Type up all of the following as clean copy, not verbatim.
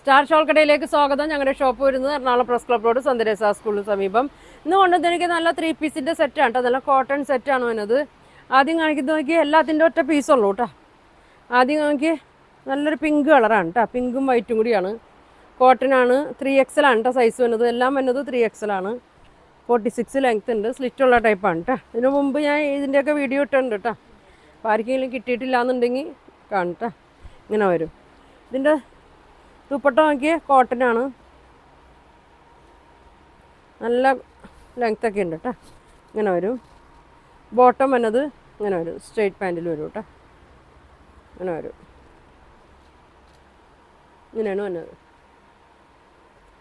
Star shawl കടയിലേക്ക് സ്വാഗതം. ഞങ്ങളുടെ ഷോപ്പ് വരുന്നത് എറണാകുളം പ്രസ് ക്ലബ് റോഡ് സന്ദരേസ സ്കൂളിന് സമീപം. ഇന്ന് കൊണ്ടുവന്ന് എനിക്ക് നല്ല 3 പീസിൻ്റെ സെറ്റാണ് കേട്ടോ. നല്ല കോട്ടൺ സെറ്റാണ് വരുന്നത്. ആദ്യം കാണിക്കുന്നത് നോക്കി എല്ലാത്തിൻ്റെ ഒറ്റ പീസുള്ളൂ കേട്ടോ. ആദ്യം നോക്കി നല്ലൊരു പിങ്ക് കളറാണ് കേട്ടോ. പിങ്കും വൈറ്റും കൂടിയാണ്. കോട്ടനാണ്. 3XL ആണ് കേട്ടോ സൈസ് വരുന്നത്. എല്ലാം വരുന്നത് 3XL ആണ്. 46 ലെങ്ത് ഉണ്ട്. സ്ലിറ്റുള്ള ടൈപ്പാണ് കേട്ടോ. ഇതിനു മുമ്പ് ഞാൻ ഇതിൻ്റെയൊക്കെ വീഡിയോ ഇട്ടുണ്ട് കേട്ടോ. അപ്പോൾ ആർക്കെങ്കിലും കിട്ടിയിട്ടില്ല എന്നുണ്ടെങ്കിൽ കാണട്ടോ. ഇങ്ങനെ വരും. ഇതിൻ്റെ ദുപ്പട്ട നോക്കിയ കോട്ടനാണ്. നല്ല ലെങ്ത്തൊക്കെ ഉണ്ട് കേട്ടോ. ഇങ്ങനെ വരും. ബോട്ടം വന്നത് ഇങ്ങനെ വരും. സ്ട്രെയിറ്റ് പാൻറ്റിൽ വരും കേട്ടോ. ഇങ്ങനെ വരും. ഇങ്ങനെയാണ് വന്നത്.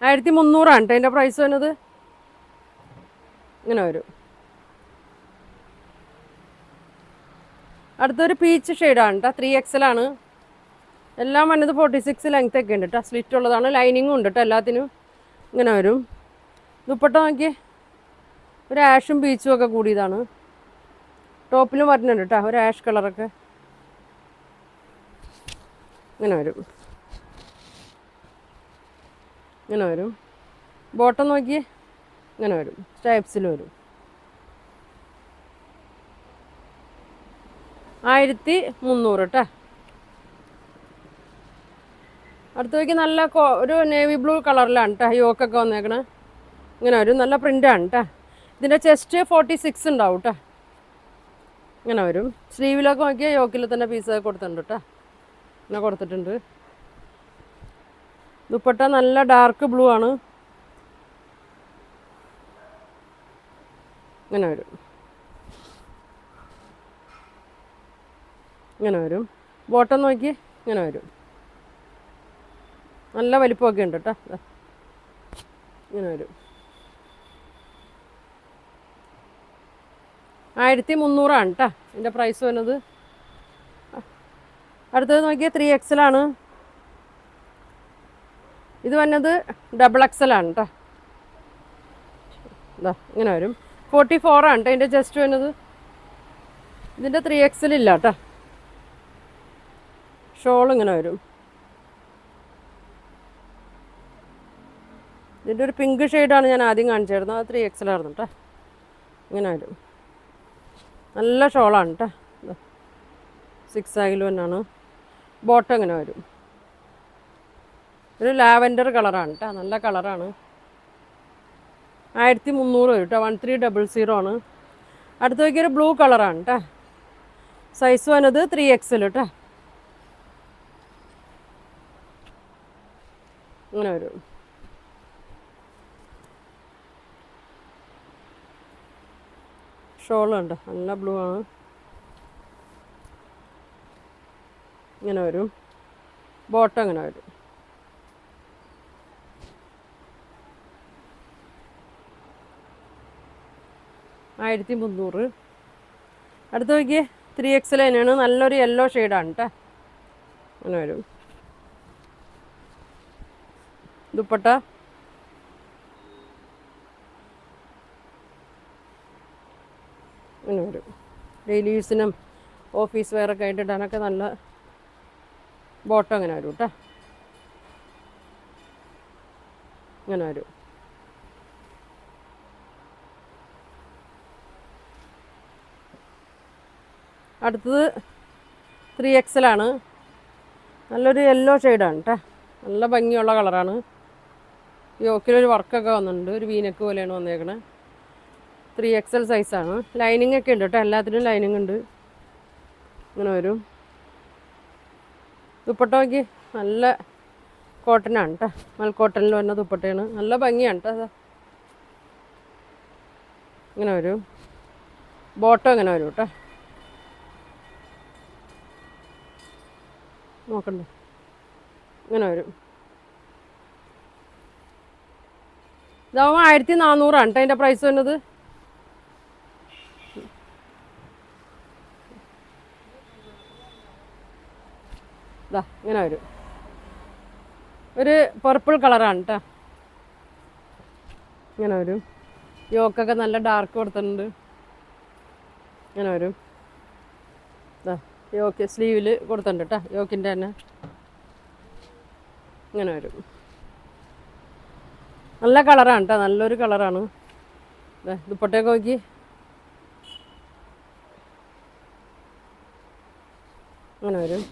1300 കേട്ടോ അതിൻ്റെ പ്രൈസ് വന്നത്. ഇങ്ങനെ വരും. അടുത്തൊരു പീച്ച് ഷെയ്ഡാണ് കേട്ടോ. 3XL ആണ്. എല്ലാം വന്നത് 46 ലെങ്ത് ഒക്കെ ഉണ്ട് കേട്ടോ. സ്ലിറ്റ് ഉള്ളതാണ്. ലൈനിങ്ങും ഉണ്ട് കേട്ടോ എല്ലാത്തിനും. ഇങ്ങനെ വരും. ദുപ്പട്ട നോക്കി ഒരു ആഷും പീച്ചും ഒക്കെ കൂടിയതാണ്. ടോപ്പിലും വരുന്നുണ്ട് കേട്ടോ ഒരു ആഷ് കളറൊക്കെ. ഇങ്ങനെ വരും. ഇങ്ങനെ വരും. ബോട്ടം നോക്കി ഇങ്ങനെ വരും. സ്ട്രൈപ്സിൽ വരും. 1300 കേട്ടോ. അടുത്ത വയ്ക്ക് നല്ല ഒരു നേവി ബ്ലൂ കളറിലാണ് കേട്ടോ യോക്കൊക്കെ വന്നേക്കണേ. ഇങ്ങനെ വരും. നല്ല പ്രിൻ്റാണ് കേട്ടോ. ഇതിൻ്റെ ചെസ്റ്റ് 46 ഉണ്ടാവും കേട്ടോ. ഇങ്ങനെ വരും. സ്ലീവിലൊക്കെ നോക്കിയാൽ യോക്കിൽ തന്നെ പീസൊക്കെ കൊടുത്തിട്ടുണ്ട് കേട്ടോ. ഇങ്ങനെ കൊടുത്തിട്ടുണ്ട്. ദുപ്പട്ട നല്ല ഡാർക്ക് ബ്ലൂ ആണ്. ഇങ്ങനെ വരും. ഇങ്ങനെ വരും. ബോട്ടം നോക്കി ഇങ്ങനെ വരും. നല്ല വലിപ്പമൊക്കെ ഉണ്ട് കേട്ടോ. ഇങ്ങനെ വരും. 1300 കേട്ടോ ഇതിൻ്റെ പ്രൈസ് വരുന്നത്. അടുത്തത് നോക്കിയാൽ 3XL ആണ്. ഇത് വന്നത് XXL ആണ് കേട്ടോ. ഇതാ ഇങ്ങനെ വരും. 44 കേട്ടോ ഇതിൻ്റെ ജസ്റ്റ് വരുന്നത്. ഇതിൻ്റെ 3XL ഇല്ല കേട്ടോ. ഷോൾ ഇങ്ങനെ വരും. ഇതിൻ്റെ ഒരു പിങ്ക് ഷെയ്ഡാണ് ഞാൻ ആദ്യം കാണിച്ചായിരുന്നു. അത് 3XL ആയിരുന്നു കേട്ടോ. ഇങ്ങനെ വരും. നല്ല ഷോളാണ് കേട്ടോ. 6 ആകിലും തന്നെയാണ്. ബോട്ടം ഇങ്ങനെ വരും. ഒരു ലാവൻഡർ കളറാണ് കേട്ടോ. നല്ല കളറാണ്. 1300 വരും കേട്ടോ. 1300 ആണ്. അടുത്ത വയ്ക്കൊരു ബ്ലൂ കളറാണ് കേട്ടോ. സൈസ് വന്നത് 3XL കേട്ടോ. ഇങ്ങനെ വരും. ഷോളുണ്ട്. നല്ല ബ്ലൂ ആണ്. ഇങ്ങനെ വരും. ബോട്ടം ഇങ്ങനെ വരും. ആയിരത്തി 300. അടുത്ത നോക്കിയേ 3XL തന്നെയാണ്. നല്ലൊരു യെല്ലോ ഷെയ്ഡാണ് കേട്ടോ. അങ്ങനെ വരും. ദുപ്പട്ട ഇങ്ങനെ വരും. ഡെയിലി യൂസിനും ഓഫീസ് വെയറൊക്കെ ആയിട്ട് ഇടാനൊക്കെ നല്ല ബോട്ടം ഇങ്ങനെ വരും കേട്ടോ. ഇങ്ങനെ വരും. അടുത്തത് 3XL ആണ്. നല്ലൊരു യെല്ലോ ഷെയ്ഡാണ് കേട്ടോ. നല്ല ഭംഗിയുള്ള കളറാണ്. യോക്കിലൊരു വർക്കൊക്കെ വന്നിട്ടുണ്ട്. ഒരു വീനക്ക് പോലെയാണ് വന്നേക്കണേ. 3XL സൈസാണ്. ലൈനിങ് ഒക്കെ ഉണ്ട് കേട്ടോ. എല്ലാത്തിനും ലൈനിങ് ഉണ്ട്. ഇങ്ങനെ വരും. ദുപ്പട്ട നോക്കി നല്ല കോട്ടനാണ് കേട്ടോ. മൽക്കോട്ടനിൽ വരുന്ന ദുപ്പട്ടയാണ്. നല്ല ഭംഗിയാണ് കേട്ടോ. ഇങ്ങനെ വരും. ബോട്ടം ഇങ്ങനെ വരും കേട്ടോ. നോക്കണ്ടേ. ഇങ്ങനെ വരും. ഇതാവുമ്പോൾ 1400 കേട്ടോ അതിൻ്റെ പ്രൈസ് വരുന്നത്. ഇതാ ഇങ്ങനെ വരും. ഒരു പർപ്പിൾ കളറാണ് കേട്ടോ. ഇങ്ങനെ വരും. യോക്കൊക്കെ നല്ല ഡാർക്ക് കൊടുത്തിട്ടുണ്ട്. ഇങ്ങനെ വരും. യോക്ക് സ്ലീവിൽ കൊടുത്തിട്ടുണ്ട് കേട്ടോ. യോക്കിൻ്റെ തന്നെ ഇങ്ങനെ വരും. നല്ല കളറാണ് കേട്ടോ, നല്ലൊരു കളറാണ്. ദുപ്പട്ടയൊക്കെ നോക്കി. അങ്ങനെ വരും,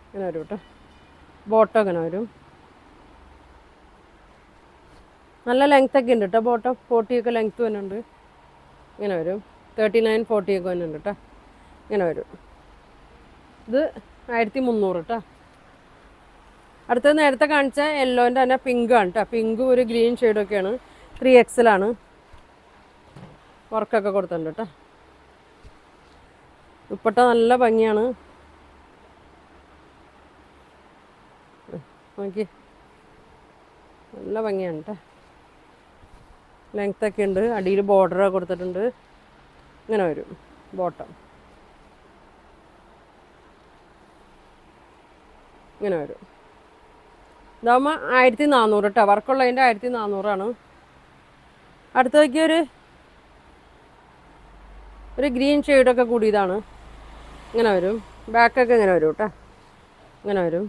ഇങ്ങനെ വരും കേട്ടോ. ബോട്ടം ഇങ്ങനെ വരും. നല്ല ലെങ്ത്തൊക്കെ ഉണ്ട് കേട്ടോ. ബോട്ടം 40 ഒക്കെ ലെങ്ത്ത് വരുന്നുണ്ട്. ഇങ്ങനെ വരും. 39, 40 ഒക്കെ വരുന്നുണ്ട് കേട്ടോ. ഇങ്ങനെ വരും. ഇത് 1300 കേട്ടോ. അടുത്തത് നേരത്തെ കാണിച്ച യെല്ലോൻ്റെ തന്നെ പിങ്ക് ആണ് കേട്ടോ. പിങ്കും ഒരു ഗ്രീൻ ഷെയ്ഡൊക്കെയാണ്. 3XL ആണ്. വർക്കൊക്കെ കൊടുത്തിട്ടുണ്ട് കേട്ടോ. ദുപ്പട്ട നല്ല ഭംഗിയാണ്. നോക്കി, നല്ല ഭംഗിയാണ് കേട്ടോ. ലെങ്ത്തൊക്കെ ഉണ്ട്. അടിയിൽ ബോർഡറൊക്കെ കൊടുത്തിട്ടുണ്ട്. ഇങ്ങനെ വരും ബോട്ടം. ഇങ്ങനെ വരും. ഇതാകുമ്പോൾ 1400 കേട്ടോ. വർക്കുള്ളതിൻ്റെ 1400 അടുത്തേക്ക് ഒരു ഗ്രീൻ ഷെയ്ഡൊക്കെ കൂടിയതാണ്. ഇങ്ങനെ വരും. ബാക്കൊക്കെ ഇങ്ങനെ വരും കേട്ടോ. ഇങ്ങനെ വരും.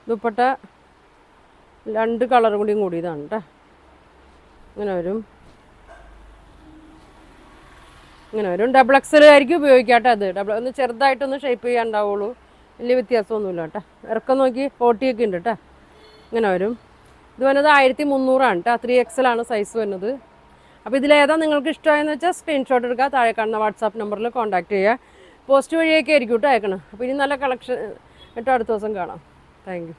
ദുപ്പട്ട 2 കളർ കൂടിയും കൂടിയതാണ് കേട്ടോ. ഇങ്ങനെ വരും. ഇങ്ങനെ വരും. ഡബിൾ XL ആയിരിക്കും ഉപയോഗിക്കാം കേട്ടോ. അത് ഒന്ന് ചെറുതായിട്ടൊന്ന് ഷേപ്പ് ചെയ്യാണ്ടാവുള്ളൂ. വലിയ വ്യത്യാസമൊന്നുമില്ല കേട്ടോ. ഇറക്കം നോക്കി 40 ഒക്കെ ഉണ്ട് കേട്ടോ. ഇങ്ങനെ വരും. ഇത് വരുന്നത് 1300 കേട്ടോ. 3XL ആണ് സൈസ് വരുന്നത്. അപ്പോൾ ഇതിലേതാ നിങ്ങൾക്ക് ഇഷ്ടമായെന്ന് വെച്ചാൽ സ്ക്രീൻഷോട്ട് എടുക്കുക. താഴെ കാണുന്ന വാട്സാപ്പ് നമ്പറിൽ കോൺടാക്ട് ചെയ്യുക. പോസ്റ്റ് വഴിയൊക്കെ ആയിരിക്കും കേട്ടോ അയക്കണം. അപ്പോൾ ഇനി നല്ല കളക്ഷൻ കേട്ടോ. അടുത്ത ദിവസം കാണാം. Thank you.